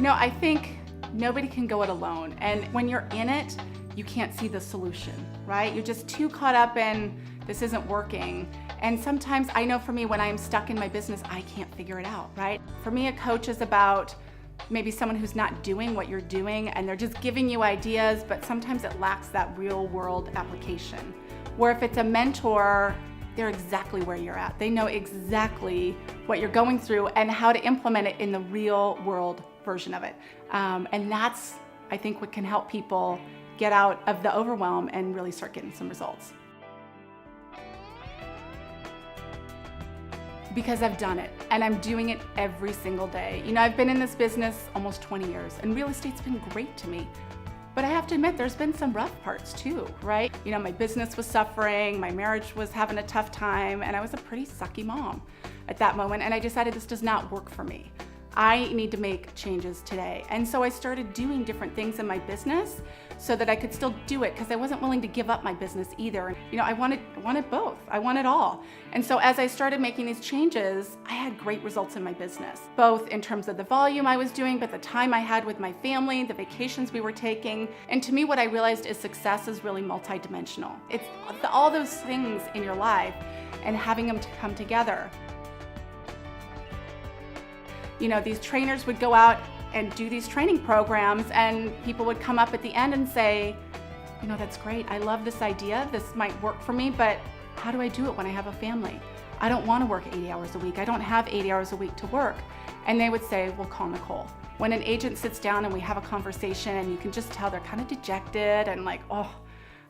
I think nobody can go it alone. And when you're in it, you can't see the solution, right? You're just too caught up in this isn't working. And sometimes I know for me, when I'm stuck in my business, I can't figure it out, right? For me, a coach is about maybe someone who's not doing what you're doing and they're just giving you ideas, but sometimes it lacks that real world application. Where if it's a mentor, they're exactly where you're at. They know exactly what you're going through and how to implement it in the real world version of it. And that's, I think, what can help people get out of the overwhelm and really start getting some results. Because I've done it and I'm doing it every single day. I've been in this business almost 20 years and real estate's been great to me. But I have to admit, there's been some rough parts too, right? My business was suffering, my marriage was having a tough time, and I was a pretty sucky mom at that moment, and I decided this does not work for me. I need to make changes today. And so I started doing different things in my business so that I could still do it, because I wasn't willing to give up my business either. I wanted both. I wanted all. And so as I started making these changes, I had great results in my business, both in terms of the volume I was doing, but the time I had with my family, the vacations we were taking. And to me, what I realized is success is really multidimensional. It's all those things in your life and having them to come together. These trainers would go out and do these training programs, and people would come up at the end and say, that's great. I love this idea. This might work for me, but how do I do it when I have a family? I don't want to work 80 hours a week. I don't have 80 hours a week to work. And they would say, well, call Nicole. When an agent sits down and we have a conversation and you can just tell they're kind of dejected and like, oh,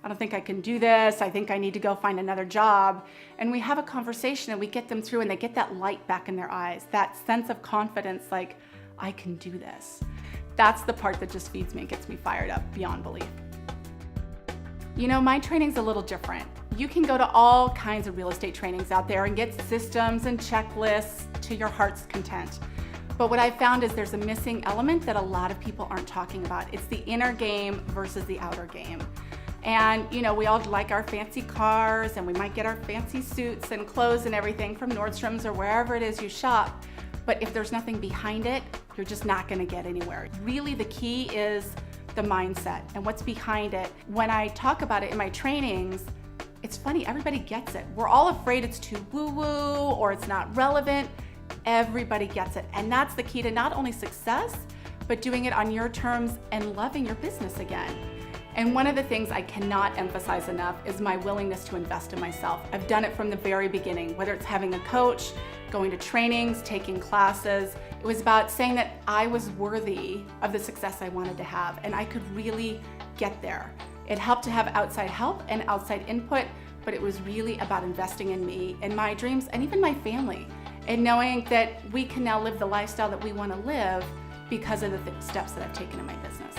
I don't think I can do this. I think I need to go find another job. And we have a conversation and we get them through and they get that light back in their eyes, that sense of confidence, like, I can do this. That's the part that just feeds me and gets me fired up beyond belief. My training's a little different. You can go to all kinds of real estate trainings out there and get systems and checklists to your heart's content. But what I found is there's a missing element that a lot of people aren't talking about. It's the inner game versus the outer game. And we all like our fancy cars and we might get our fancy suits and clothes and everything from Nordstrom's or wherever it is you shop. But if there's nothing behind it, you're just not gonna get anywhere. Really, the key is the mindset and what's behind it. When I talk about it in my trainings, it's funny, everybody gets it. We're all afraid it's too woo-woo or it's not relevant. Everybody gets it. And that's the key to not only success, but doing it on your terms and loving your business again. And one of the things I cannot emphasize enough is my willingness to invest in myself. I've done it from the very beginning, whether it's having a coach, going to trainings, taking classes. It was about saying that I was worthy of the success I wanted to have, and I could really get there. It helped to have outside help and outside input, but it was really about investing in me, in my dreams, and even my family, and knowing that we can now live the lifestyle that we want to live because of the steps that I've taken in my business.